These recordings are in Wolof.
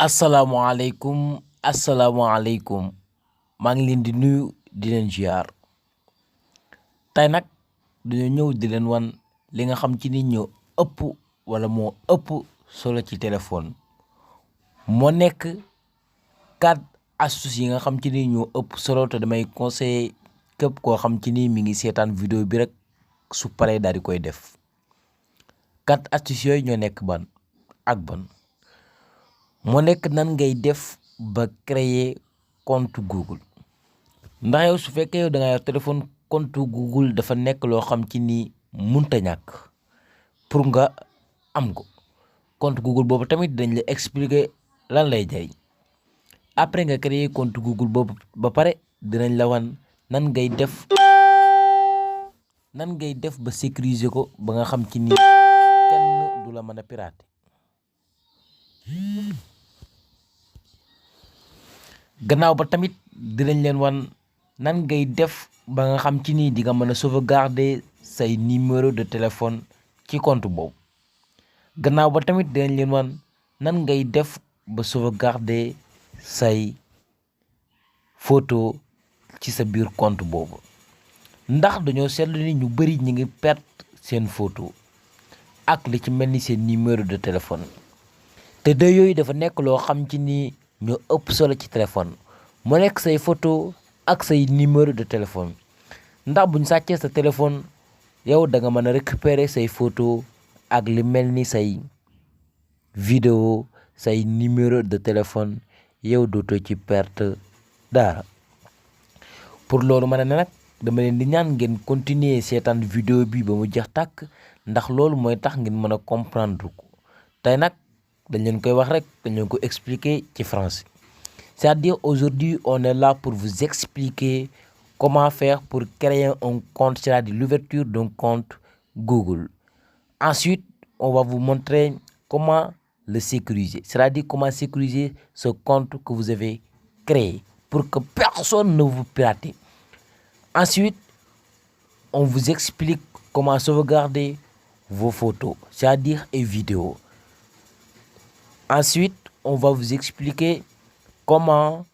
asalaamaaleykum maa ngi leen di nuyu di leen ziar tey nag dañoo ñëw di leen wan li nga xam ci ni ñoo ëpp wala moo ëpp solo ci téléphone moo nekk 4 astuces yi nga xam ci ni ñoo ëpp solo te damay conseiller képp koo xam ci ni mi ngi seetaan vidéo bi rek su paree daal di koy def 4 astuces yooyu ñoo nekk ban ak ban. moo nekk nan ngay def ba créer compte Google ndax yow su fekkee yow da nga yor téléphone compte Google dafa nekk loo xam ci ni munta ñàkk pour nga am ko compte Google boobu tamit dañ la expliquer lan lay jariñ après nga créer compte Google boobu ba pare dinañ la wan nan ngay def ba sécuriser ko ba nga xam ci ni kenn du la mën a pirater. gannaaw ba tamit dinañ leen wan nan ngay def ba nga xam ci ni di nga mën a sauvegarder say numéro de téléphone ci compte boobu gannaaw ba tamit dinañ leen wan nan ngay def ba sauvegarder say photo ci sa biir compte boobu ndax dañoo seetlu ni ñu bari ñi ngi perte seen photo ak li ci mel ni seen numéro de téléphone te de yooyu dafa nekk loo xam ci ni ñoo ëpp solo ci téléphone mu nekk say photo ak say numéro de téléphone ndax buñ sàccee sa téléphone yow da nga mën a récupérer say photo ak li mel ni say vidéo say numéro de téléphone yow dootoo ci perte dara. pour loolu mën a ne nag dama leen di ñaan ngeen continuer seetaan vidéo bi ba mu jeex tàkk ndax loolu mooy tax ngeen mën a comprendre ko tey nag dañ leen koy wax rek dañ leen ko expliquer ci français. C'est-à-dire aujourd'hui on est là pour vous expliquer comment faire pour créer un compte, c'est-à-dire l'ouverture d'un compte Google. Ensuite on va vous montrer comment le sécuriser, c'est-à-dire comment sécuriser ce compte que vous avez créé pour que personne ne vous pirate. Ensuite on vous explique comment sauvegarder vos photos, c'est-à-dire et vidéos. Ensuite, on va vous expliquer comment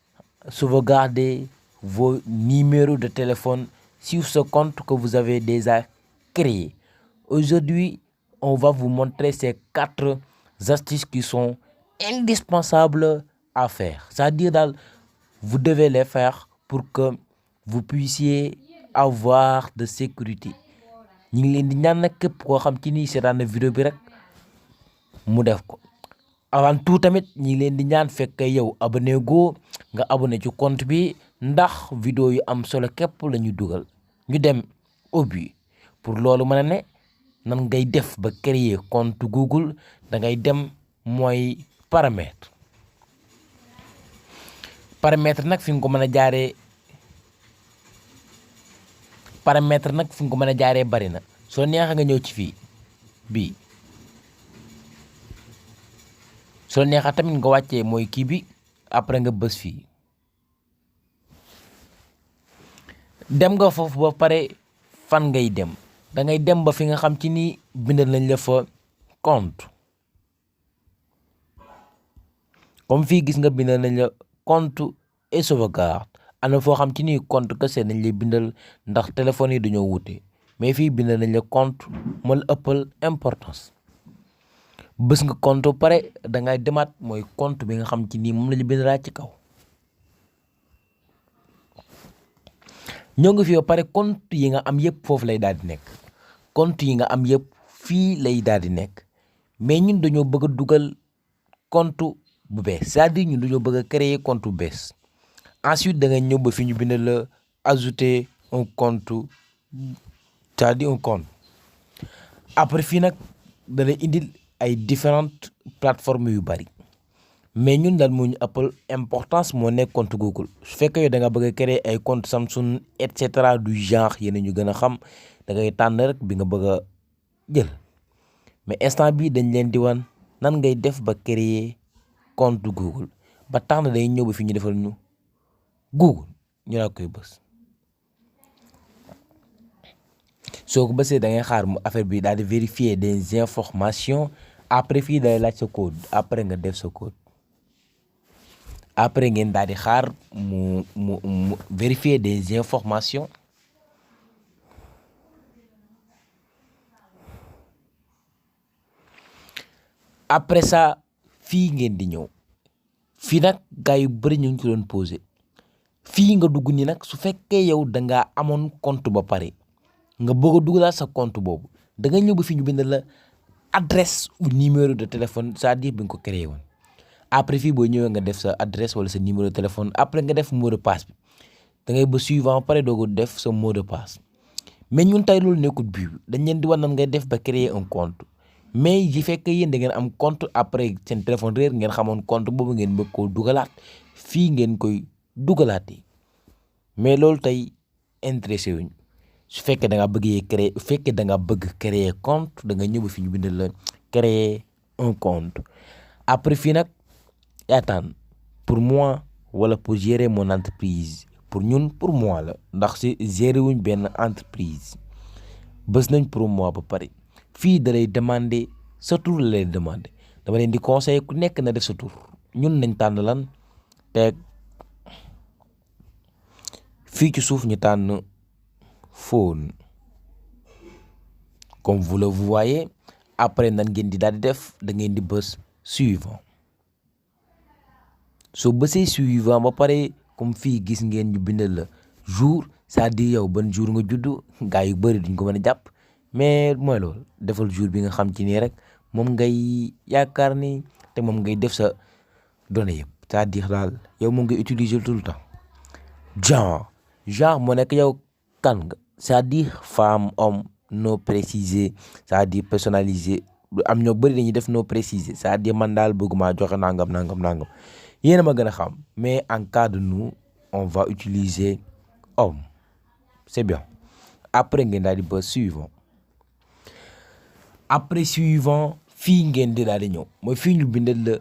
sauvegarder vos numéros de téléphone sur ce compte que vous avez déjà créé. Aujourd'hui, on va vous montrer ces 4 astuces qui sont indispensables à faire. C'est-à-dire, vous devez les faire pour que vous puissiez avoir de sécurité. ñu ngi leen di ñaan nag képp koo xam ci ni seetaan na vidéo bi rek mu def ko. avant tout tamit ñi ngi leen di ñaan fekk yow abonné go nga abonné ci compte bi ndax vidéo yu am solo képp la ñu dugal ñu dem au but. pour loolu mën a ne nan ngay def ba créer compte Google da ngay dem mooy paramètre nag fi nga ko mën a jaaree bari na soo neexee nga ñëw ci fii bii soo neexee tamit nga wàccee mooy kii bi après nga bës fii dem nga foofu ba pare fan ngay dem da ngay dem ba fi nga xam ci ni bindal nañ la fa compte comme fii gis nga bindal nañ la compte et sauvegarde am na foo xam ci ni compte kese nañ lay bindal ndax téléphone yi dañoo wute mais fii bindal nañ la compte moo la ëppal importance. bës nga compte pare da ngay demaat mooy compte bi nga xam ci nii moom la ñu bindalaat ci kaw ñoo ngi fi ba pare compte yi nga am yëpp foofu lay daal di nekk compte yi nga am yëpp fii lay daal di nekk mais ñun dañoo bëgg a dugal compte bu bees c'est-à-dire ñun dañoo bëgg a créer compte bu bees. ensuite da ngay ñëw ba fi ñu bind la ajouter un compte, c'est-à-dire un compte après fii nag dana indil ay différentes plateformes yu bari mais ñun daal moo ñu ëppal importance moo nekk compte Google su fekkee yow da nga bëgg a créer ay compte Samsung et cetera du genre yéen ñu gën a xam da ngay tànn rek bi nga bëgg a jël mais instant bi dañ leen di wan nan ngay def ba créer compte Google ba tax na day ñëw ba fi ñu defal ñu Google ñu la koy bës soo ko bësee da ngay xaar mu affaire bi daal di vérifier des informations après fii day laaj sa code après nga def sa code après ngeen daal di xaar mu vérifier des informations. Après ça fii ngeen di ñëw fii nag gars yu bëri ñu ngi ci doon posé fii nga dugg ni nag su fekkee yow da ngaa amoon compte ba pare nga bëgg a dugalaat sa compte boobu da nga ñëw ba fii ñu bind la adresse ou numéro de téléphone c'est-à-dire bi nga ko créé woon. après fii boo ñëwee nga def sa adresse wala sa numéro de téléphone après nga def mot de passe bi da ngay ba suivant pare doogu def sa mot de passe. mais ñun tey loolu nekkul but dañ leen di war nan ngay def ba créer un compte mais yi fekk yéen da ngeen am compte après seen téléphone réer ngeen xamoon compte boobu ngeen bëgg koo dugalaat fii ngeen koy dugalaatee mais loolu tey intéressé wuñ su fekkee da nga bëgg créer su fekkee da nga bëgg créer compte da nga ñëw fi ñu bind la créer un compte. après fii nag yaataan pour moi wala pour gérer mon entreprise pour ñun pour moi la ndax si gérer wuñ benn entreprise bës nañ pour moi ba pare fii da lay demander sa tur la lay demander dama leen di conseiller ku nekk na def sa tur ñun nañ tànn lan teg fii ci suuf ñu tànn phone comme vous le voyez. après nan ngeen di daal di def da ngeen di bës suivant soo bësee suivant ba pare comme fii gis ngeen ñu bindal la jour c'est-à-dire yow ban jour nga juddu gaa yu bëri duñ ko mën a jàpp mais mooy loolu defal jour bi nga xam ci nii rek moom ngay yaakaar ni te moom ngay def sa données yëpp c'est-à-dire daal yow moom ngay utiliser tout le temps. genre moo nekk yow kan nga c'est-à-dire femme homme non précisé c'est-à-dire personnalisé am ñoo bëri dañuy def non précisé c'est-à-dire man daal bëgguma joxe nangam yéen a ma gën a xam mais en cas de nous on va utiliser homme c'est bien. après ngeen daal di ba suivant après suivant fii ngeen di daal di ñëw mooy fii ñu bindal la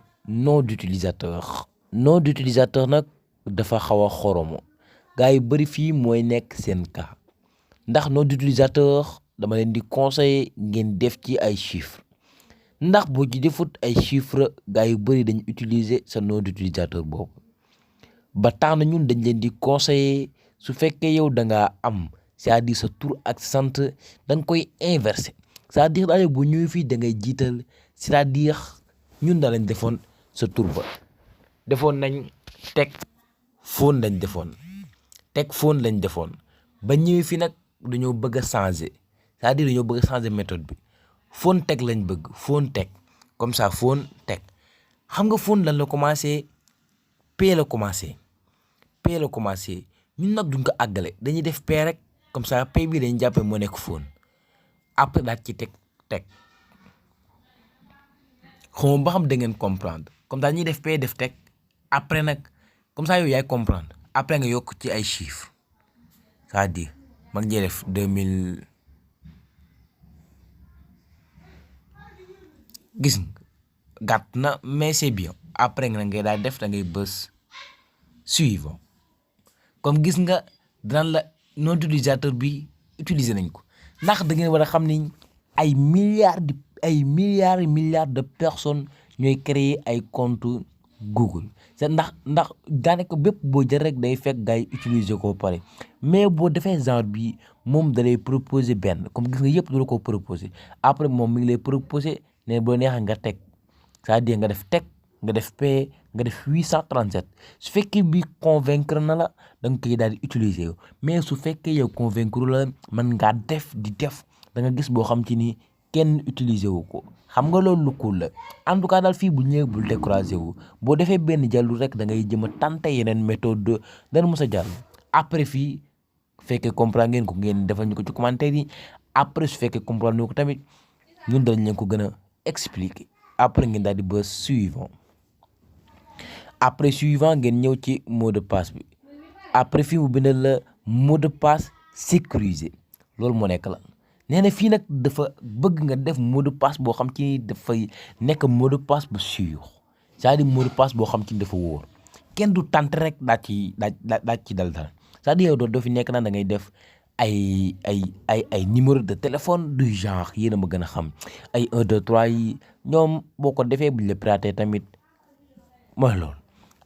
nom d'utilisateur nag dafa xaw a xoromo gars yu bëri fii mooy nekk seen cas ndax nom d'utilisateur dama leen di conseiller ngeen def ci ay chiffres ndax boo ci defut ay chiffres gars yu bëri dañ utiliser sa nom d'utilisateur boobu ba tax na ñun dañ leen di conseiller su fekkee yow da ngaa am c'est-à-dire sa tur ak sant da nga koy inverser c'est-à-dire daal bu ñëwee fii da ngay jiital c'est-à-dire ñun da lañ defoon sa tur ba defoon nañ teg phone lañ defoon ba ñëwee fii nag dañoo bëgg a changer c'est-à-dire dañoo bëgg a changer méthode bi phone teg lañ bëgg phone teg comme ça phone teg xam nga phone lan la commencé P la commencé ñun nag duñ ko àggale dañuy def P rek comme ça P bi dañu jàppee moo nekk phone après daal ci teg xaw ma ba xam da ngeen comprendre comme ça ñuy def P def teg après nag comme ça yow yaay comprendre après nga yokk ci ay chiffres c'est-à-dire mag ñuy def 2000 gis nga gàtt na mais c'est bien après nga ngay daal def da ngay bës suivant comme gis nga daan la nom d'utilisateur bi utiliser nañ ko ndax da ngeen war a xam ni ay milliards de personnes ñooy créer ay compte Google c'est ndax daanaka bépp boo jël rek day fekk gars yi utiliser ko pare mais boo defee genre bi moom da lay proposer benn comme gis nga yëpp du la ko proposer après moom mi ngi lay proposer ne boo neexee nga teg c'est-à-dire nga def teg nga def P nga def 837 su fekkee bi convaincre na la da nga koy daal di utiliser yow mais su fekkee yow convaincre la mën ngaa def da nga gis boo xam ci ni kenn utiliser wu ko xam nga loolu lu cool la en tout cas daal fii bu ñëwee bul décourager wu boo defee benn jàllu rek da ngay jëm a tenter yeneen méthode dana mos a jàll après fii fekkee comprendre ngeen ko ngeen defal ñu ko ci commentaire yi après su fekkee comprendre ñu ko tamit ñun dañ leen ko gën a expliquer après ngeen daal di bës suivant après suivant ngeen ñëw ci mot de passe bi après fii mu bindal la mot de passe sécurisé loolu moo nekk la nee na fii nag dafa bëgg nga def mot de passe boo xam ci dafay nekk mot de passe bu sûr c'est-à-dire mot de passe boo xam ci dafa wóor kenn du tànt rek daa ci dal dara c'est-à-dire yow doo fi nekk na da ngay def ay numéro de téléphone du genre yéen a ma gën a xam ay 1 2 3 yi ñoom boo ko defee buñ la piraté tamit mooy loolu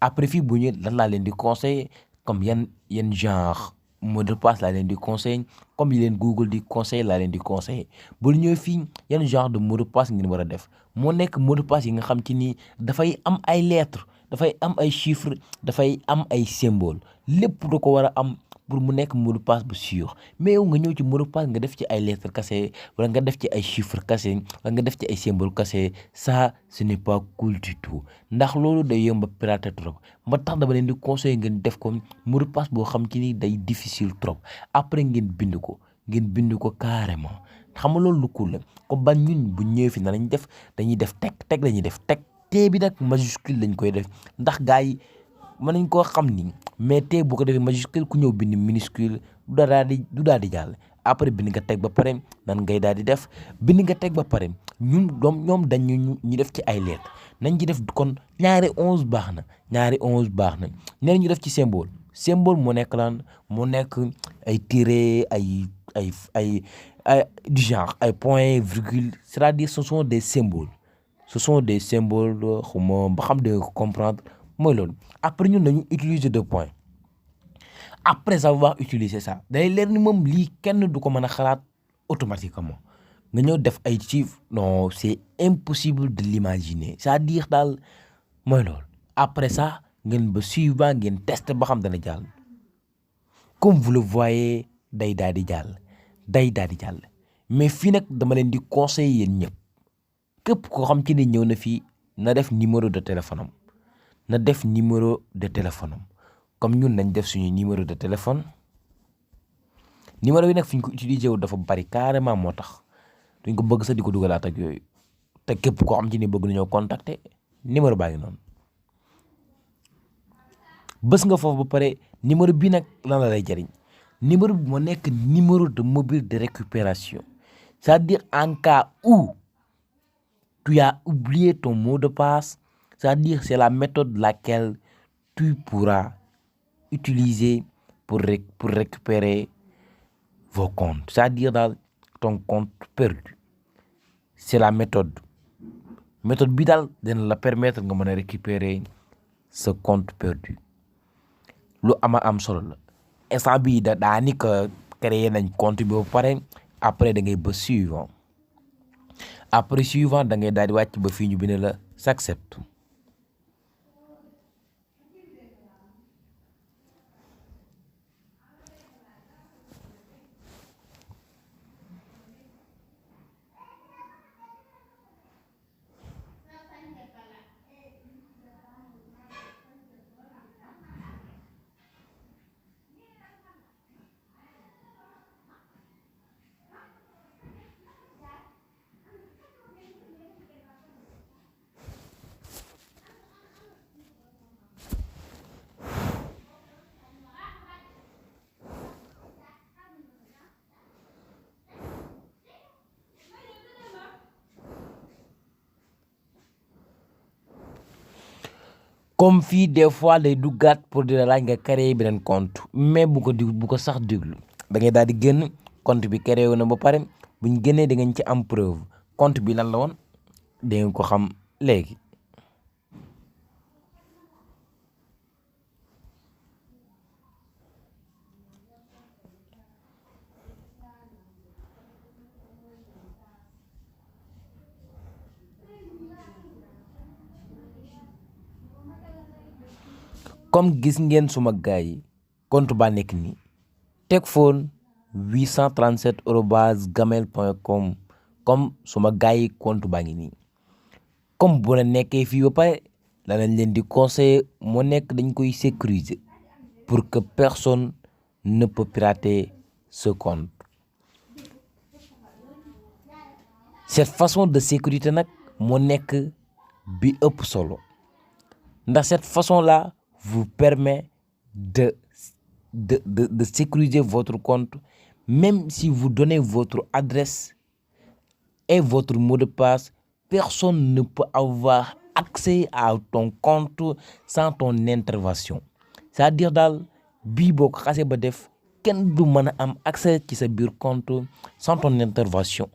après fii bu ñu lan laa leen di conseiller comme yan genre mot de passe laa leen di conseiller comme yi leen Google di conseiller laa leen di conseiller bu ñëwee fii yan genre de mot de passe ngeen war a def moo nekk mot de passe yi nga xam ci ni dafay am ay lettres dafay am ay chiffres dafay am ay symboles lépp da ko war a am pour mu nekk mot de passe bu sûr mais yow nga ñëw ci mot de passe nga def ci ay lettres kase wala nga def ci ay chiffres kase wala nga def ci ay symboles kase ça ce n'est pas cool du tout ndax loolu day yomb a pirater trop ba tax dama leen di conseiller ngeen def ko mot de passe boo xam ci ni day difficile trop après ngeen bind ko carrément xam nga loolu lu cool la ko ban ñun bu ñëwee fi na lañ def dañuy def teg lañuy def teg T bi nag majuscule lañ koy def ndax gars yi mën nañ koo xam ni mais T bu ko defee majuscule ku ñëw bind minuscule du daal di jàll après bind nga teg ba pare nan ngay daal di def bind nga teg ba pare ñoom dañ ñu def ci ay lettres nañ ci def kon ñaari 11 baax na ñeneen ñu def ci symbole moo nekk lan moo nekk ay tiret ay du genre ay point virgule c'est-à-dire ce sont des symboles xuma ba xam de comprendre mooy loolu après ñun dañu utiliser 2 points après avoir utilisé ça day leer ni moom lii kenn du ko mën a xalaat automatiquement nga ñëw def ay chiffres non c'est impossible de l'imaginer c'est-à-dire daal mooy loolu après ça ngeen ba suivant ngeen test ba xam dana jàll comme vous le voyez day daal di jàll mais fii nag dama leen di conseiller yéen ñëpp képp koo xam ci ne ñëw na fii na def numéro de téléphone am comme ñun nañ def suñu numéro de téléphone numéro bi nag fi ñu ko utiliser wu dafa bari carrément moo tax duñ ko bëgg sax di ko dugalaat ak yooyu te képp koo xam ci ne bëgg nañoo contacter numéro baa ngi noonu bës nga foofu ba pare numéro bi nag lan la lay jariñ numéro bi moo nekk numéro de mobile de récupération c'est-à-dire en cas où tu as oublié ton mot de passe, c'est-à-dire c'est la méthode laquelle tu pourras utiliser pour récupérer vos comptes, c'est-à-dire dans ton compte perdu. C'est la méthode bi daal dina la permettre nga mën a récupérer ce compte perdu lu am solo la instant bii daa ni que créer nañ compte bi ba pare après da ngay ba suivant après suivant da ngay daal di wàcc ba fii ñu bind la s'accepte comme fii des fois day duggaat pour di la laaj nga créer beneen compte mais bu ko sax déglu da ngay daal di génn compte bi créé wu na ba pare bu ñu génnee da ngeen ci am preuve compte bi lan la woon da ngeen ko xam léegi. comme gis ngeen suma gaay yi compte ba nekk nii Tekphone 837@gmail.com comme suma gaay yi compte baa ngi nii comme bu la nekkee fii ba pare la lañ leen di conseiller moo nekk dañ koy sécuriser pour que personne ne peut pirater ce compte. Cette façon de sécurité nag moo nekk bi ëpp solo ndax cette façon là vous permet de sécuriser votre compte même si vous donnez votre adresse et votre mot de passe, personne ne peut avoir accès à ton compte sans ton intervention. C'est-à-dire daal bii boo ko xasee ba def kenn du mën a am accès ci sa biir compte sans ton intervention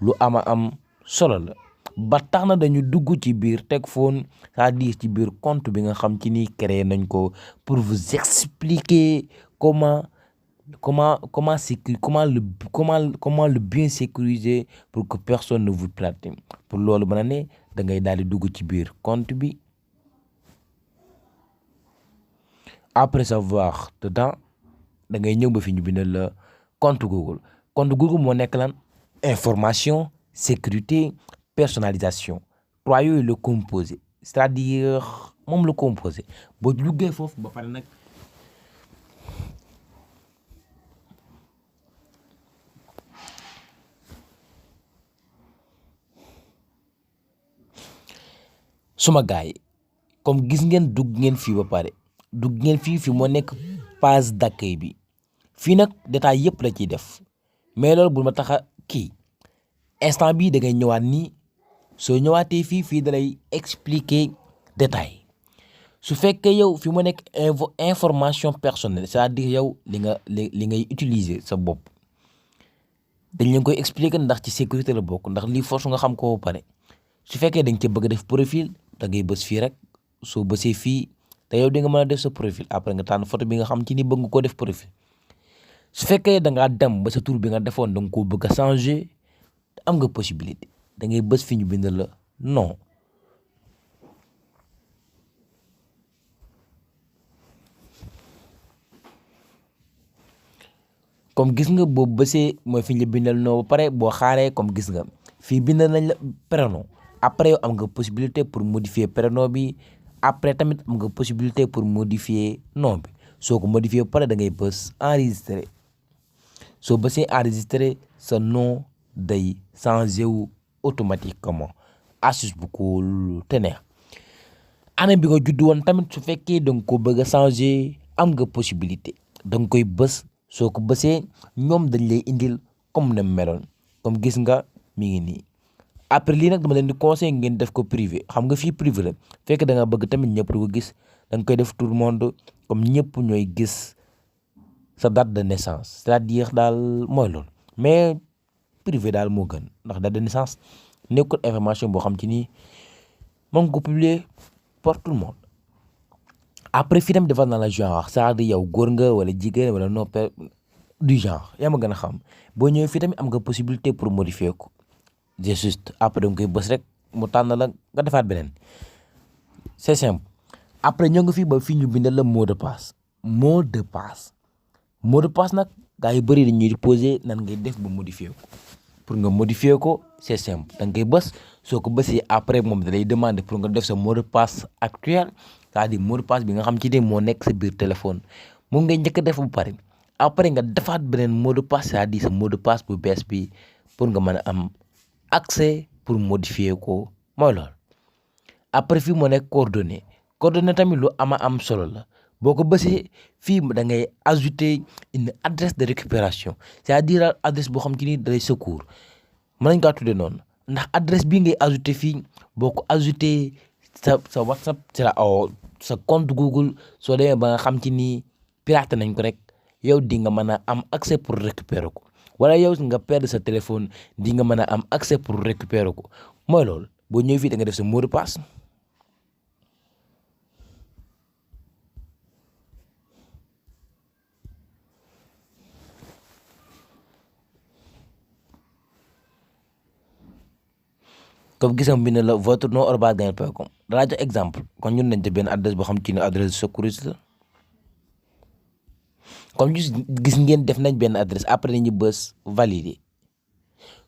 lu am solo la ba tax na dañu dugg ci biir Tech Phone, c'est-à-dire ci biir compte bi nga xam ci ni créé nañ ko pour vous expliquer comment le bien sécuriser pour que personne ne vous plate. Pour loolu mën a ne da ngay daal di dugg ci biir compte bi. Après savoir dedans da ngay ñëw ba fi ñu bindal la compte Google moo nekk lan information, sécurité, personnalisation. trois yooyu le composé, c'est-à-dire moom le composé boo duggee foofu ba pare nag suma gaay comme gis ngeen dugg ngeen fii ba pare dugg ngeen fii moo nekk page d'accueil bi. fii nag détail yëpp la ciy def mais loolu bul ma tax a kii instant bii da ngay ñëwaat nii soo ñëwaatee fii da lay expliquer détail su fekkee yow fi mu nekk information personnelle, c'est-à-dire yow li ngay utiliser sa bopp dañ leen koy expliquer ndax ci sécurité la bokk, ndax lii force nga xam ko ba pare. su fekkee dañ ca bëgg a def profil da ngay bës fii rek, soo bësee fii te yow di nga mën a def sa profil après nga tànn photo bi nga xam ci ni bëgg nga koo def profil. su fekkee da ngaa dem ba sa tur bi nga defoon da nga koo bëgg a changer am nga possibilité da ngay bës fi ñu bind la non. comme gis nga boobu bësee mooy fi ñu bindal non ba pare boo xaaree comme gis nga fii bindal nañ la prénom. après yow am nga possibilité pour modifier prénom bi, après tamit am nga possibilité pour modifier nom bi. soo ko modifier ba pare da ngay bës enregistrer. soo bësee enregistrer sa nom day changé wu automatiquement. astuce bu cool te neex. année bi nga judd woon tamit su fekkee da nga ko bëgg a changé am nga possibilité da nga koy bës. soo ko bësee ñoom dañ lay indil comme na meloon comme gis nga mi ngi nii. après lii nag dama leen di conseil ngeen def ko privé, xam nga fii privé la fekk da nga bëgg tamit ñëpp di ko gis da nga koy def tout le monde comme ñëpp ñooy gis sa date de naissance, c'est-à-dire daal mooy loolu. mais privé daal moo gën ndax date de naissance nekkul information boo xam ci nii mën ko publier pour tout le monde. après fii tamit defal na la genre, c'est-à-dire yow góor nga wala jigéen wala noppee du genre yaa ma gën a xam. boo ñëwee fii tamit am nga possibilité pour modifier ko juste après da nga koy bës rek mu tànn la nga defaat beneen, c'est simple. après ñoo ngi fii ba fii ñu bindal la mot de passe. mot de passe nag gaa yu bëri dañuy posé nan ngay def ba modifier ko. pour nga modifier ko c'est simple da nga koy bës, soo ko bësee après moom da lay demander pour nga def sa mot de passe actuel, c'est-à-dire mot de passe bi nga xam ci ne moo nekk sa biir téléphone moom ngay njëkk a def bu pare. après nga defaat beneen mot de passe, c'est-à-dire sa mot de passe bu bees bi pour nga mën a am accès pour modifier ko mooy loolu. après fii moo nekk coordonnées tamit lu am solo la. boo ko bësee fii da ngay ajouter une adresse de récupération, c'est-à-dire adresse boo xam ci ni dalay secours mën nañ kaa tuddee noonu. ndax adresse bii ngay ajouter fii boo ko ajouter sa WhatsApp sa compte Google, soo demee ba nga xam ci ni piraté nañ ko rek yow di nga mën a am accès pour récupérer ko. wala yow nga perdre sa téléphone di nga mën a am accès pour récupérer ko mooy loolu. boo ñëwee fii da nga def sa mot de passe. comme gis nga bind la votre nom @gmail.com danaa jox exemple kon ñun nañ te benn adresse boo xam ci ne adresse sécurité la. comme gis ngeen def nañ benn adresse après dañuy bës valider.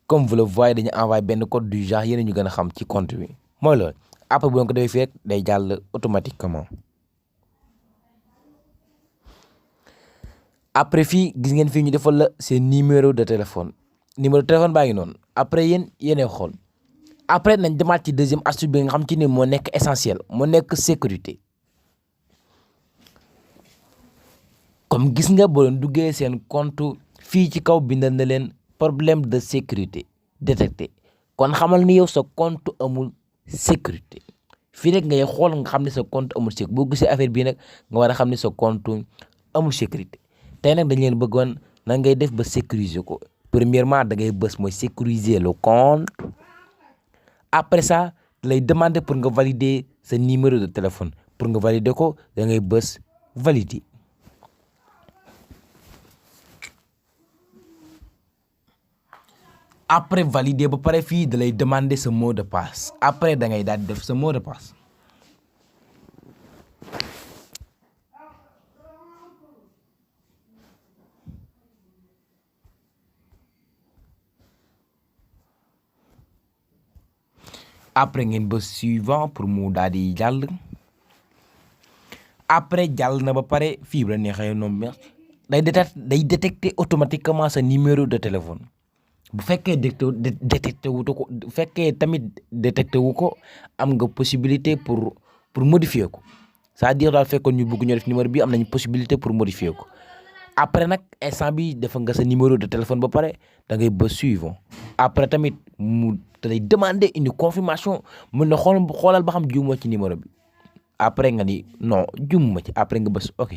comme vous le voyez dañu envoyé benn code du genre yéen ñu gën a xam ci compte bi mooy loolu. après bu ko defee fii rek day jàll automatiquement. après fii gis ngeen fii ñu defal la seen numéro de téléphone baa ngi noonu. après yéenay xool. après nañ demaat ci deuxième astuce bi nga xam ci ni moo nekk essentiel, moo nekk sécurité. comme gis nga boo leen duggee seen compte fii ci kaw bindal na leen problème de sécurité détecté, kon xamal ni yow sa compte amul sécurité. fii rek ngay xool nga xam ne sa compte amul sécurité. boo gisee affaire bii nag nga war a xam ne sa compte amul sécurité. tey nag dañ leen bëggoon nan ngay def ba sécuriser ko. premièrement da ngay bës mooy sécuriser le compte. après ça lay demander pour nga valider sa numéro de téléphone pour nga valider ko da ngay bës valider. après valider ba pare fii da lay demander sa mot de passe après da ngay daal di def sa mot de passe. après ngeen bës suivant pour mu daal di jàll. après jàll na ba pare fii bu la neexee noonu day détecter automatiquement sa numéro de téléphone bu fekkee détecté wu ko bu fekkee tamit détecté wu ko am nga possibilité pour modifier ko c'est-à-dire daal fekkoon ñu bëgg ñu def numéro bi am nañu possibilité pour modifier ko. après nag instant bi dafa nga sa numéro de téléphone ba pare da ngay bës suivant après tamit mu day demander une confirmation mën na xoolal ba xam juumoo ci numéro bi après nga ni non juumuma ci après nga bës ok.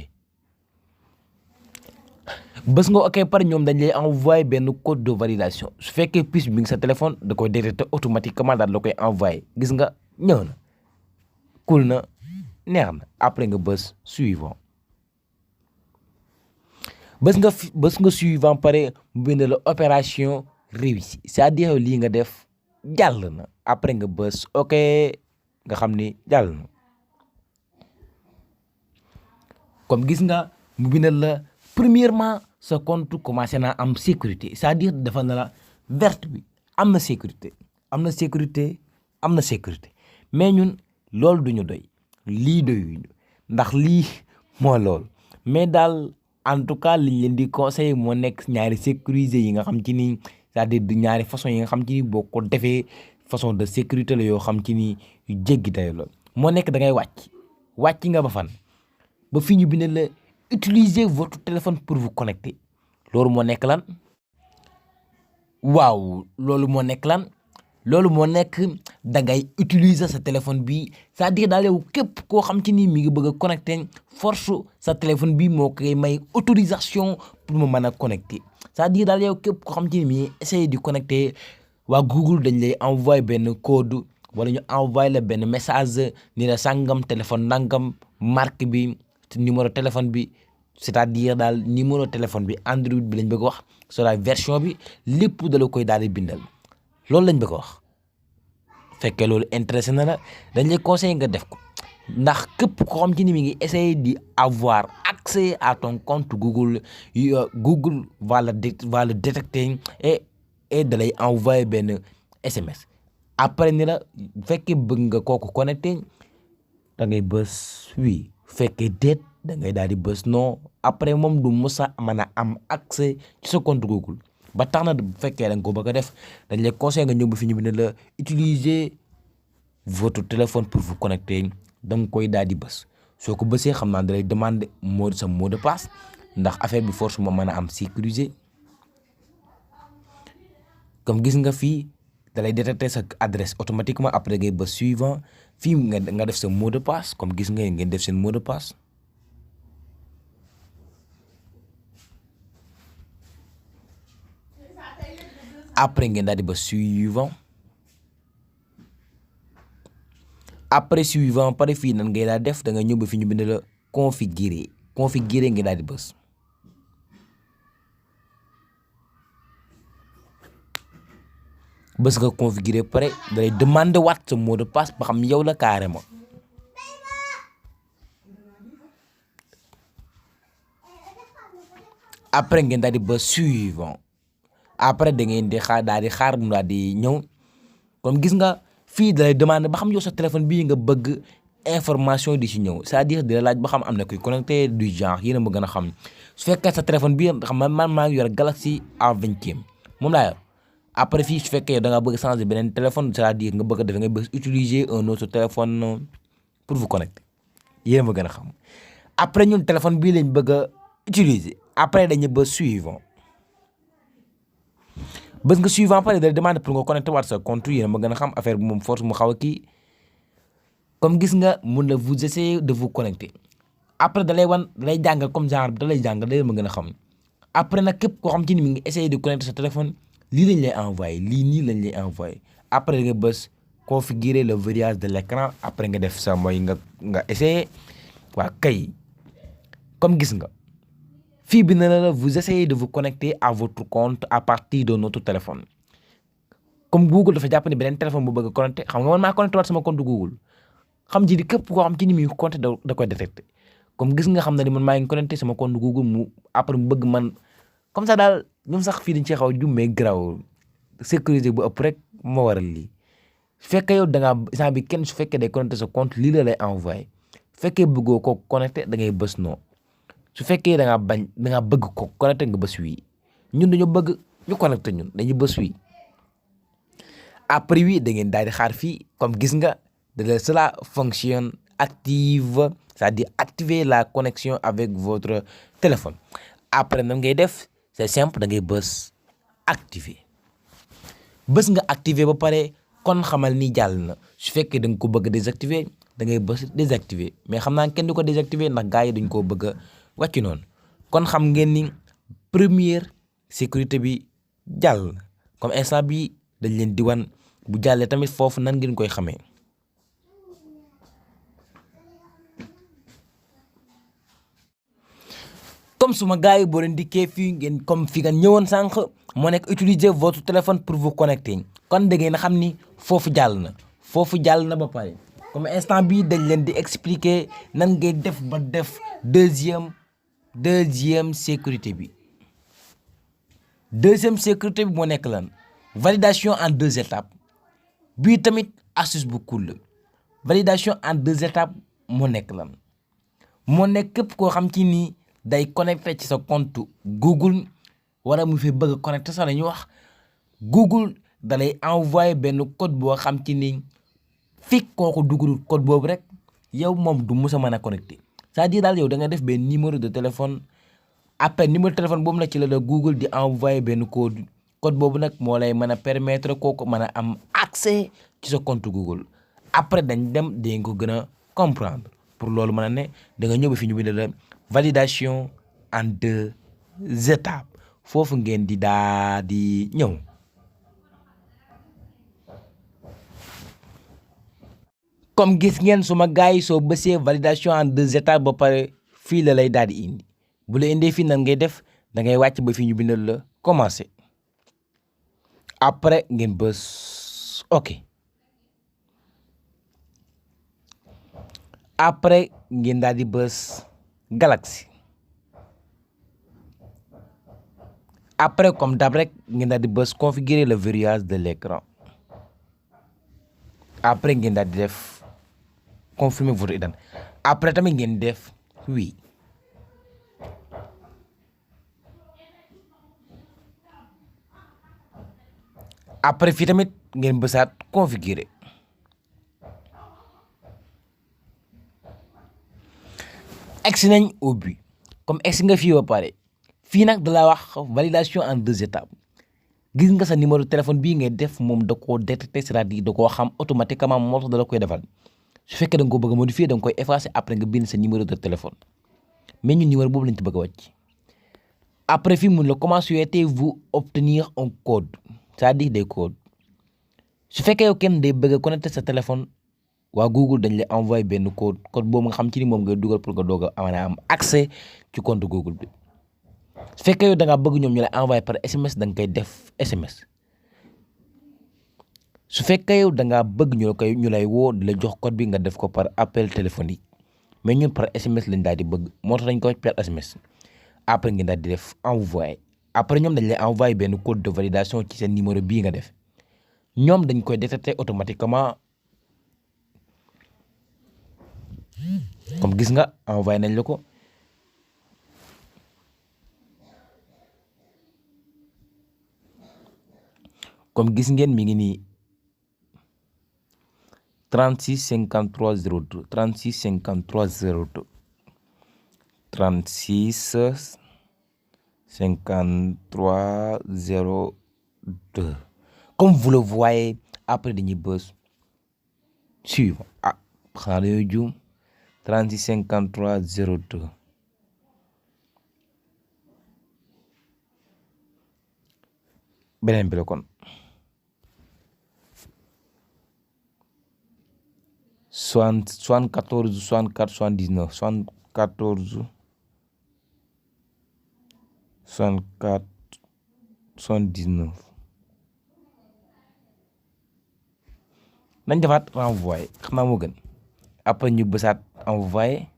bës nga ok pare ñoom dañ lay envoyer benn code de validation su fekkee puce bi nga sa téléphone da koy détecter automatiquement daal la koy envoyer gis nga ñëw na cool na neex na après nga bës suivant. bës nga suivant pare mu bind la opération réussie c'est-à-dire lii nga def jàll na après nga bës ok nga xam ni jàll na. comme gis nga mu bindal la premièrement sa compte commencé naa am sécurité c'est-à-dire dafa na la verte bi am na sécurité mais ñun loolu duñu doy lii doyuñu ndax lii moo lool mais daal en tout cas liñ leen di conseiller moo nekk ñaari sécuriser yi nga xam ci ni c'est-à-dire ñaari façon yi nga xam ci ni boo ko defee façon de sécurité la yoo xam ci ni yu jéggi dayo lool moo nekk da ngay wàcc nga ba fan ba fii ñu bindee la utilisez votre téléphone pour vous connecter loolu moo nekk lan waaw loolu moo nekk da ngay utiliser sa téléphone bi c'est-à-dire daal yow képp koo xam ci ni mi ngi bëgg a connecter force sa téléphone bi moo koy may autorisation pour mu mën a connecter c'est-à-dire daal yow képp koo xam ci ni mi ngi essayer di connecter waa Google dañ lay envoyer benn code wala ñu envoyer la benn message ni la sàngam téléphone nangam marque bi numéro téléphone bi c'est-à-dire daal numéro téléphone bi Android bi lañ bëgg wax sur la version bi lépp da la koy daal di bindal loolu lañ bëgg wax. fekkee loolu intéressé na la dañ lay conseiller nga def ko ndax képp ko xam ci ni mi ngi essayer di avoir accès à ton compte Google Google va le détecter et da lay envoyer benn SMS après ni la fekkee bëgg nga kooku connecté da ngay bës oui fekkee déet da ngay daal di bës non après moom du musa mën a am accès ci sa compte Google ba tax na bu fekkee da nga ko bëgg a def dañ lay conseiller nga ñëw ba fi ñu bind la utiliser votre téléphone pour vous connecter da nga koy daal di bës soo ko bësee xam naa da lay demander sa mot de passe ndax affaire bi force moo mën a am sécurisé comme gis nga fii da lay détecter sa adresse automatiquement après ngay bës suivant fii nga def sa mot de passe comme gis nga ngeen def seen mot de passe. après ngeen daal di bës suivant après suivant pare fii nan ngay daal def da nga ñëw ba fi ñu bind la configurer ngeen daal di bës. bës nga configurer pare da lay demander waat sa mot de passe ba xam yow la carrément. après ngeen daal di bës suivant après da ngeen di xaar mu daal di ñëw comme gis nga fii da lay demander ba xam yow sa téléphone bii nga bëgg information di ci ñëw c'est-à-dire di la laaj ba xam am na kuy connecté du genre yéen a ma gën a xam su fekkee sa téléphone bii xam man maa ngi yor Galaxy A20 moom laa yor. après fii su fekkee da nga bëgg changer beneen téléphone c'est-à-dire nga bëgg a def nga bëgg utiliser un autre téléphone pour vous connecter yéen a ma gën a xam après ñun téléphone bii lañ bëgg a utiliser après dañu bës suivant bës nga suivant pare da demande pour nga connecter waat sa compte yéen a ma gën a xam affaire bi moom force mu xaw a kii comme gis nga mun na vous essayer de vous connecter après da lay jàngal comme genre da lay jàngal da ma gën a xam après nag képp koo xam ci ni mi ngi essayer de connecter sa téléphone lii lañ lay envoyer lii nii lañ lay envoyer après da nga bës configurer le verrouillage de l'écran après nga def sa mooy nga essayer waa kay comme gis nga fii bi na la vous essayez de vous connecter à votre compte à partir de notre téléphone comme Google dafa jàpp ne beneen téléphone bu bëgg a connecté xam nga man maa connecté waat sama compte Google xam ji di képp koo xam ci ni muy compte da koy détecté comme gis nga xam na ni man maa ngi connecté sama compte Google mu après mu bëgg man comme ça daal ñoom sax fii dañ ci xaw a jummee graw sécurité bu ëpp rek moo waral lii fekkee yow da ngaa instant bi kenn su fekkee day connecté sa compte lii la lay envoyé fekkee bëggoo ko connecté da ngay bës non su fekkee da ngaa bëgg ko connecté nga bës wii ñun dañoo bëgg ñu connecté ñun dañuy bës wii après oui da ngeen daal di xaar fii comme gis nga cela fonctionne active c'est-à-dire activer la connexion avec votre téléphone après nan ngay def c'est simple da ngay bës activer bës nga activer ba pare kon xamal ni jàll na su fekkee da nga ko bëgg désactiver da ngay bës désactiver mais xam naa kenn du ko désactiver ndax gars yi dañ koo bëgg a wàcc noonu kon xam ngeen ni première sécurité bi jàll na comme instant bi dañ leen di wan bu jàllee tamit foofu nan ngeen koy xamee comme suma gars yi boo leen dikkee fii ngeen comme fi nga ñëwoon sànq moo nekk utiliser votre téléphone pour vous connecter kon da ngeen xam ni foofu jàll na ba pare comme instant bii dañ leen di expliquer nan ngay def ba def deuxième sécurité bi moo nekk lan validation en 2 étapes bii tamit astuce bu cool la validation en 2 étapes moo nekk lan moo nekk képp koo xam ci nii day connecté ci sa compte Google wala mu fi bëgg a connecté sax dañuy wax Google da lay envoyé benn code boo xam ci ni fii kooku dugalul code boobu rek yow moom du musa mën a connecté c'est-à-dire daal yow da nga def benn numéro de téléphone après numéro de téléphone boobu nag ci la Google di envoyé benn code boobu nag moo lay mën a permettre kooku mën a am accès ci sa compte Google après dañ dem dañ ko gën a comprendre pour loolu mën a ne da nga ñëw ba fi ñu bind la validation en 2 étapes foofu ngeen di daa di ñëw comme gis ngeen suma gars yi soo bësee validation en 2 étapes ba pare fii la lay daal di indi bu la indee fii nan ngay def da ngay wàcc ba fii ñu bindal la commencer après ngeen bës ok après ngeen daal di bës Galaxy après comme d'hab rek ngeen daal di bës configurer le verrouillage de l'écran après ngeen daal di def confirmer votre identité après tamit ngeen def oui après fii tamit ngeen bësaat configurer egsi nañ au but comme egsi nga fii ba pare fii nag da la wax validation en 2 étapes gis nga sa numéro téléphone bii ngay def moom da koo détecté c'est-à-dire da koo xam automatiquement moo tax da la koy defal su fekkee da nga ko bëgg a modifier da nga koy effacer après nga bind sa numéro de téléphone mais ñun numéro boobu lañ ci bëgg a wàcc après fii mun la comment souhaitez-vous obtenir un code c'est-à-dire des codes su fekkee yow kenn day bëgg a connecter sa téléphone waa Google dañ lay envoyer benn code boobu nga xam ci ni moom ngay dugal pour nga doog a am accès ci compte Google bi su fekkee yow da ngaa bëgg ñoom ñu lay envoyer par SMS da nga koy def SMS su fekkee yow da ngaa bëgg ñu lay woo di la jox code bi nga def ko par appel téléphonique mais ñun par SMS lañ daal di bëgg moo tax dañ koy par SMS après ngeen daal di def envoyer après ñoom dañ lay envoyer benn code de validation ci seen numéro bii nga def ñoom dañ koy détecter automatiquement comme gis nga envoyé nañ la ko comme gis ngeen mi ngi nii 36 53 02 36 53 02 36 53 02 comme vous le voyez après dañuy bës suivre xanaa dañoo juum 36 53 02 beneen bi la kon 74 64 79 74 64 79 nañ defaat renvoyer xam naa moo gën après ñu bësaat envoyer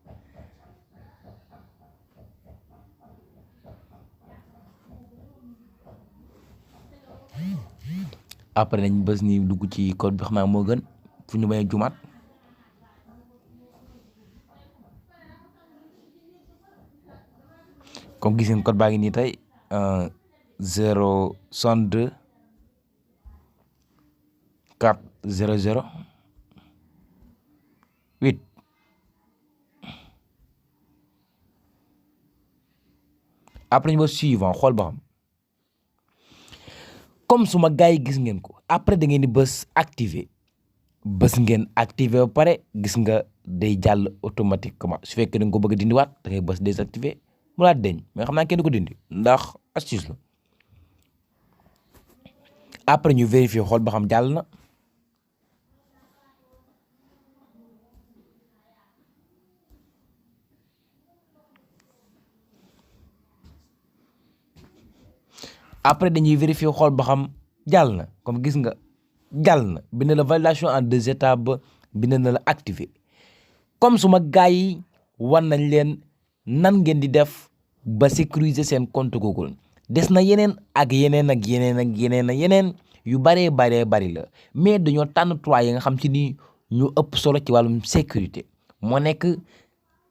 après nañ bës ni dugg ci code bi xam naa moo gën fu ñu bañ a jumaat comme gis ngeen code baa ngi nii tey 062 400 8 après ñu ba suivant xool ba xam comme suma gars yi gis ngeen ko après da ngeen di bës activer bës ngeen activer ba pare gis nga day jàll automatiquement su fekkee da nga ko bëgg a dindiwaat da ngay bës désactiver mu laat deñ mais xam naa kenn du ko dindi ndax astuce la après ñu vérifier xool ba xam jàll na après dañuy vérifier xool ba xam jàll na comme gis nga jàll na bind la validation en 2 étapes bind na la activer comme suma gars yi wan nañ leen nan ngeen di def ba sécuriser seen compte Google des na yeneen ak yeneen ak yeneen ak yeneen ak yeneen yu bari la mais dañoo tànn 3 yi nga xam ci ni ñu ëpp solo ci wàllum sécurité moo nekk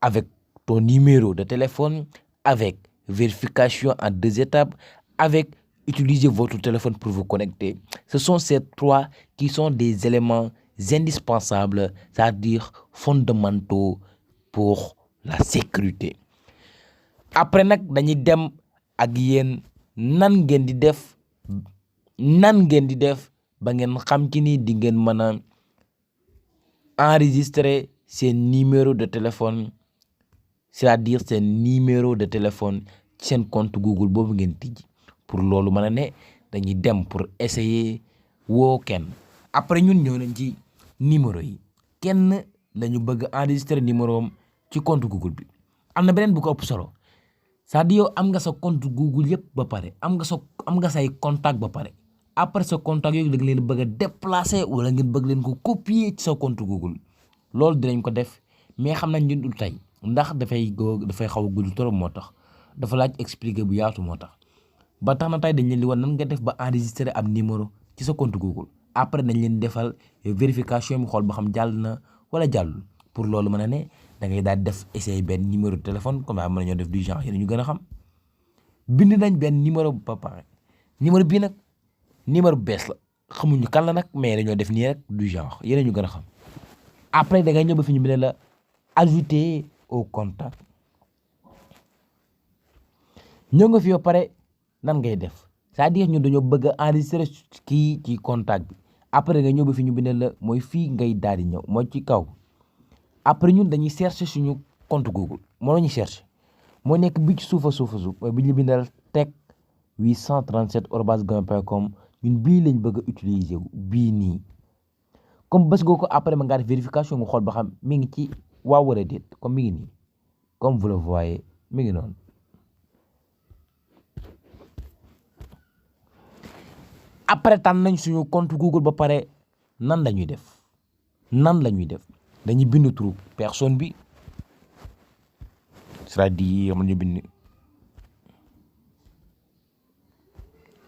avec ton numéro de téléphone, avec vérification en 2 étapes, avec utiliser votre téléphone pour vous connecter. Ce sont ces 3 qui sont des éléments indispensables, c'est-à-dire fondamentaux pour la sécurité. Après nag dañuy dem ak yéen nan ngeen di def ba ngeen xam ci ni di ngeen mën a enregistrer seen numéro de téléphone, c'est-à-dire seen numéro de téléphone ci seen compte Google boobu ngeen tijji. Pour loolu mën a ne dañuy dem pour essayer woo kenn après ñun ñëw nañ ci numéro yi kenn lañu bëgg enregistrer numéro am ci compte Google bi. am na beneen bu ko ëpp solo c'est-à-dire yow am nga sa compte Google yëpp ba pare am nga say contact ba pare après sa contact yooyu da nga leen bëgg a déplacer wala ngeen bëgg leen ko copier ci sa compte Google loolu dinañ ko def mais xam nañ ñun du tey ndax dafay xaw a gudd trop moo tax dafa laaj expliquer bu yaatu moo tax. ba tax na tey dañ leen di wan nan nga def ba enregistrer ab numéro ci sa compte Google après dañ leen defal vérification bi xool ba xam jàll na wala jàllul pour loolu mën a ne da ngay daal def essayer benn numéro de téléphone comme mën nañoo def du genre yéen ñu gën a xam bind nañ benn numéro ba pare numéro bii nag numéro bu bees la xamuñu kan la nag mais dañoo def nii rek du genre yéen ñu gën a xam après da ngay ñëw ba fi ñu bind la ajouter au contact ñëw nga fi ba pare. nan ngay def c'est-à-dire ñun dañoo bëgg a enregistrer kii ci contact bi après nga ñëw ba fi ñu bindee la mooy fii ngay daal di ñëw mooy ci kaw après ñun dañuy chercher suñu compte Google moo la ñuy chercher moo nekk bi ci suuf mooy bi ñu bindal tech 837@gmail.com ñun bii lañ bëgg a utiliser bii nii comme bés goo ko après ma ngaa def vérification nga xool ba xam mi ngi ci waaw wala déet comme mi ngi nii comme vous le voyez mi ngi noonu. après tànn nañ suñu compte Google ba pare nan la ñuy def dañuy bind turu personne bi c'est-à-dire man ñu bind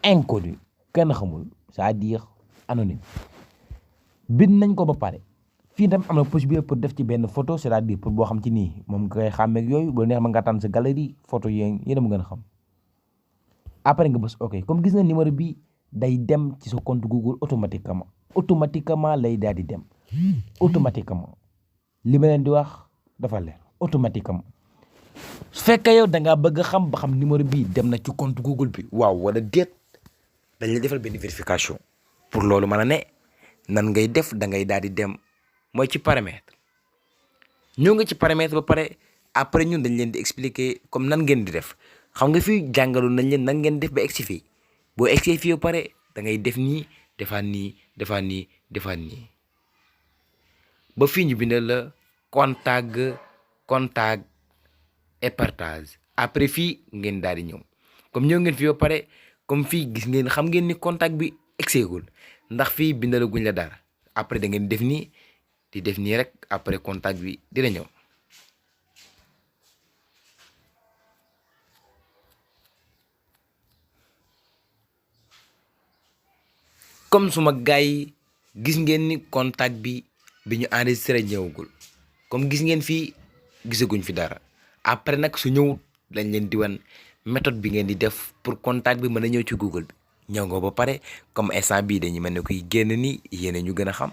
inconnu kenn xamul c'est-à-dire anonyme bind nañ ko ba pare fii tam am na possibilité pour def ci benn photo c'est-à-dire pour boo xam ci nii moom nga koy xàmmeeg yooyu bu neex ma nga tànn sa galerie photo yéen a mu gën a xam après nga bës ok comme gis nga numéro bi day dem ci sa compte Google automatiquement lay daal di dem automatiquement li ma leen di wax dafa leer automatiquement su fekkee yow da ngaa bëgg a xam ba xam numéro bii dem na ci compte Google bi waaw wala déet dañ la defal benn vérification pour loolu mën a ne nan ngay def da ngay daal di dem mooy ci paramètre ñëw nga ci paramètre ba pare après ñun dañ leen di expliquer comme nan ngeen di def xam nga fii jàngaloon nañ leen nan ngeen def ba egsi fii boo egsi fii ba pare da ngay def nii defaat nii ba fii ñu bindal la contact et partage. après fii ngeen daal di ñëw comme ñëw ngeen fi ba pare comme fii gis ngeen xam ngeen ni contact bi egseegul ndax fii bindala guñ la dara après da ngeen def nii di def nii rek après contact bi dina ñëw. comme suma gars yi gis ngeen ni contact bi ñu enregistré ñëwagul comme gis ngeen fii gisaguñ fi dara après nag su ñëw lañ leen di wan méthode bi ngeen di def pour contact bi mën a ñëw ci Google bi. ñëw nga ba pare comme instant bii dañu mel ne kuy génn ni yéen ñu gën a xam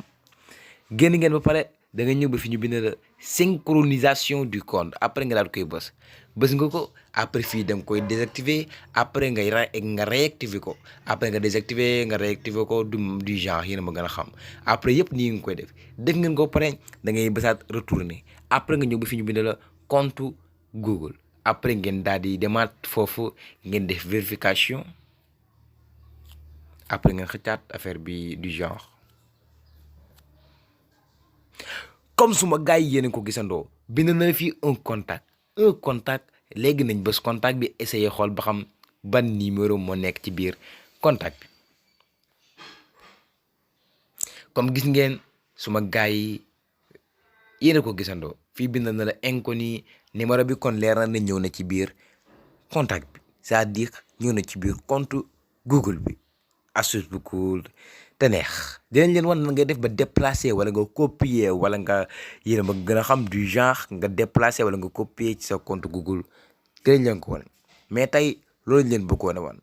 génn ngeen ba pare da nga ñëw ba fi ñu bind la synchronisation du compte après nga daal koy bës nga ko après fii da nga koy désactiver après nga réactiver ko après nga désactiver nga réactiver ko du genre yéen a ma gën a xam après yëpp nii nga koy def ngeen ko pare da ngay bësaat retourner après nga ñëw ba fi ñu bind la compte Google après ngeen daal di demaat foofu ngeen def vérification après ngeen xëccaat affaire bi du genre. comme suma gars yi yéen ko gisandoo bind na fii un contact léegi nañ bës contact bi essayer xool ba xam ban numéro moo nekk ci biir contact bi comme gis ngeen suma gars yi yéen ko gisandoo fii bind na la inconnu numéro bi kon leer na ñëw na ci biir contact bi c'est-à-dire ñëw na ci biir compte Google bi. astuce bu cool te neex dinañ leen wan na nga def ba déplacer wala nga copier wala nga yéen ma gën a xam du genre nga déplacer wala nga copier ci sa compte Google dinañ leen ko wan mais tey loolu leen bëggoon a wan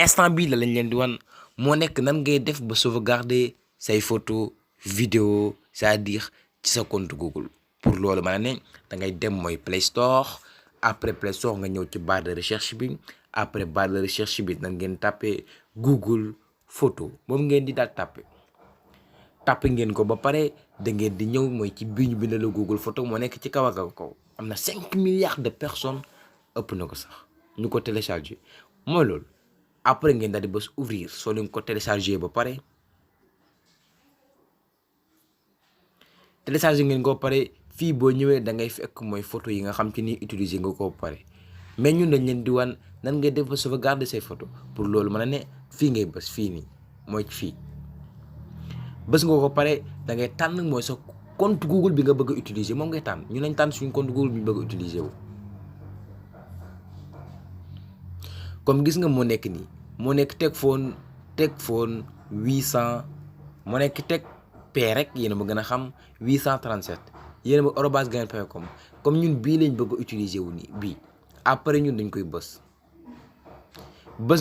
instant bii la lañ leen di wan moo nekk nan ngay def ba sauvegarder say photo vidéo c'est-à-dire ci sa compte Google. pour loolu maanaam ne da ngay dem mooy Play Store après Play Store nga ñëw ci barre de recherche bi après barre de recherche bi nan ngeen tapé Google photo moom ngeen di daal tapé ngeen ko ba pare da ngeen di ñëw mooy ci biir ñu bind la Google photo moo nekk ci kaw ak kaw am na 5 milliards de personnes ëpp na ko sax ñu ko téléchargé mooy loolu après ngeen daal di bës ouvrir soo leen ko téléchargé ba pare téléchargé ngeen ko pare fii boo ñëwee da ngay fekk mooy photo yi nga xam ci ni utiliser nga ko pare mais ñun dañ leen di wan nan ngay def ba sauvegarder say photo pour loolu mën a ne fii ngay bës fii nii mooy fii bës nga ko pare da ngay tànn mooy sa compte Google bi nga bëgg a utiliser moom ngay tànn ñu lañ tànn suñu compte Google bi ñu bëgg a utiliser wu. comme gis nga moo nekk nii moo nekk Tekphone 800 moo nekk Tech P rek yéen a ma gën a xam 837 yéen a ma @gmail.com comme ñun bii lañ bëgg a utiliser wu nii bii. après ñun dañ koy bës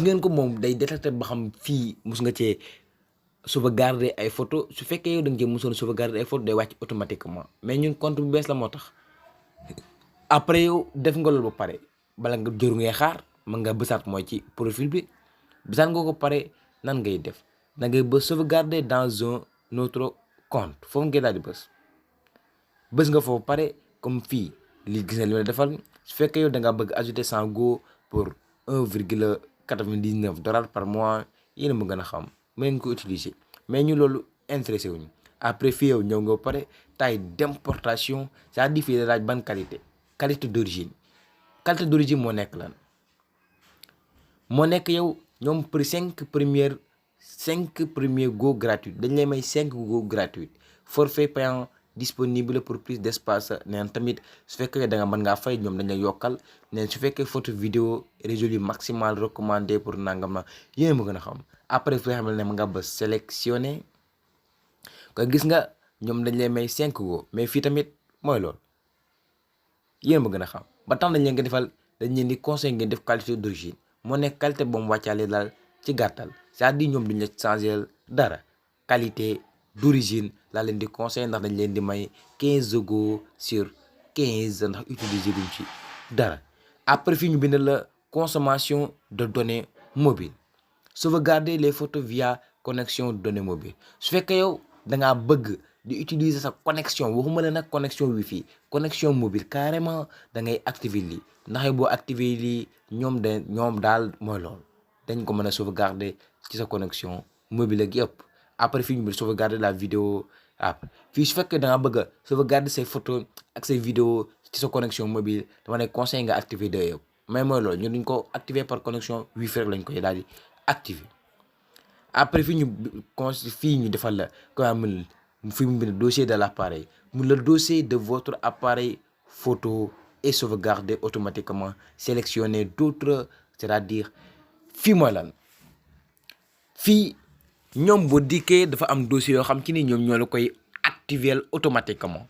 ngeen ko moom day détecté ba xam fii mus nga cee sauvegarder ay photo su fekkee yow da nga cee musoon sauvegarder ay photo day wàcc automatiquement mais ñun compte bu bees la moo tax après yow def nga loolu ba pare bala nga jëru ngay xaar mën nga bësaat mooy ci profil bi bësaat nga ko pare nan ngay def da ngay bës sauvegarder dans un autre compte foofu ngay daal di bës nga foofu pare comme fii li gis nga li ma defal su fekkee yow da nga bëgg ajouter 100 Go pour $1,99 par mois yéen a ma gën a xam mën ngeen ko utiliser mais ñu loolu intéressé wuñu après fii yow ñëw nga pare taille d'importation c'est-à-dire fii laaj ban qualité d'origine moo nekk lan moo nekk yow ñoom pour 5 premiers Go gratuit dañ lay may 5 Go gratuit forfait payant disponible pour plus d'espace neen tamit su fekkee da nga mën ngaa fay ñoom dañ lay yokkal neen su fekkee photo vidéo résolu maximal recommandé pour nangam na yéen ma gën a xam après fi nga xam ne mën nga ba sélectionné ko gis nga ñoom dañ lay may 5 Go mais fii tamit mooy loolu yéen ma gën a xam ba tax dañ leen nga defal dañ leen di conseil ngeen def qualité d'origine moo nekk qualité ba mu wàccaale daal ci gàttal c'est-à-dire ñoom duñ la changer dara qualité d'origine laa leen di conseil ndax dañ leen di may 15 Go sur 15 ndax utiliser duñ ci dara après fii ñu bind la consommation de données mobiles sauvegarder les photos via connexion données mobiles su fekkee yow da ngaa bëgg di utiliser sa connexion waxuma la nag connexion wifi connexion mobile carrément da ngay activer lii ndax boo activer lii ñoom daal mooy loolu dañ ko mën a sauvegarder ci sa connexion mobile ak yëpp après fii ñu bind sauvegarder la vidéo fii su fekkee da nga bëgg a sauvegarder say photo ak say vidéo ci sa connexion mobile dama ne conseil nga activer 2 yëpp mais mooy loolu ñun duñ ko activer par connexion wifi rek lañ koy daal di activer. après fii ñu defal la comment fi mu bind dossier de l'appareil le dossier de votre appareil photo est sauvegardé automatiquement. Sélectionnez d'autres, c'est-à-dire fii mooy lan fii ñoom boo dikkee dafa am dossier yoo xam ci ni ñoom ñoo la koy activer automatiquement.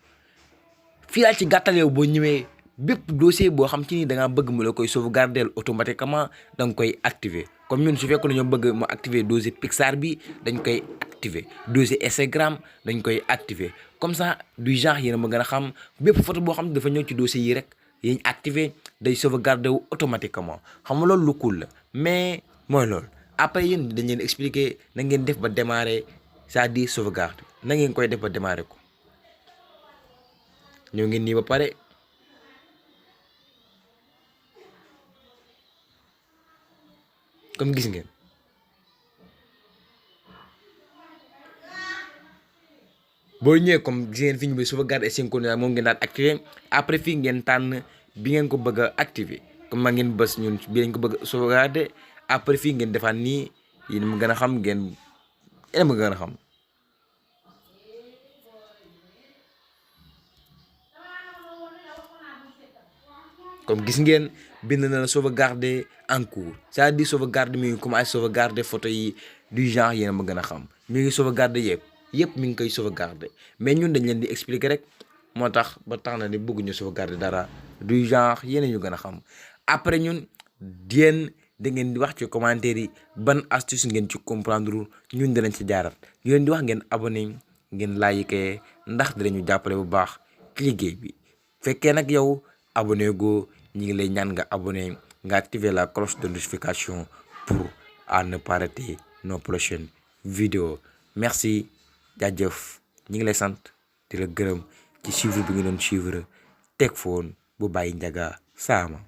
fii daal ci gàttal yow boo ñëwee bépp dossier boo xam ci ni da ngaa bëgg mu la koy sauvegarder automatiquement da nga koy activer. comme ñun su fekkoon ne ñoo bëgg mu activer dossier Pixar bi dañ koy activer, dossier Instagram dañ koy activer. comme ça du genre yéen a ma gën a xam bépp photo boo xam ne dafa ñëw ci dossier yi rek yéen activer day sauvegarder wu automatiquement. xam nga loolu lu cool la mais mooy loolu après yéen dañ leen expliquer na ngeen def ba démarrer c'est-à-dire sauvegarde na ngeen koy def ba démarrer ko. ñoo ngi nii ba pare comme gis ngeen boo ñëwee comme gis ngeen fi ñu bi sauvegarde et synchronisation moom ngeen daan activer. après fii ngeen tànn bi ngeen ko bëgg a activer comme ma ngeen bës ñun bi ngeen ko bëgg a sauvegarder. après fii ngeen defaat nii yéen mu gën a xam ngeen ma gën a xam. comme gis ngeen bind na la sauvegarder en cours c'est-à-dire sauvegarde mi ngi commencé sauvegarder photo yi du genre yéen a ma gën a xam mi ngi sauvegarder yëpp mi ngi koy sauvegarder mais ñun dañ leen di expliquer rek moo tax ba tax na ni bëgguñu sauvegarder dara du genre yéen ñu gën a xam. après ñun yéen da ngeen di wax ci commentaire yi ban astuce ngeen ci comprendre ñun danañ ci jaarat ñu leen di wax ngeen abonné ngeen like ndax dinañu jàppale bu baax ci liggéey bi. fekkee nag yow abonné go ñi ngi lay ñaan nga abonné nga activer la cloche de notification pour à ne pas rater nos prochaines vidéos. merci jaajëf ñi ngi lay sant di la gërëm ci suivre bi nga doon suivre Tekphone bu Baye Ndiaga Sama.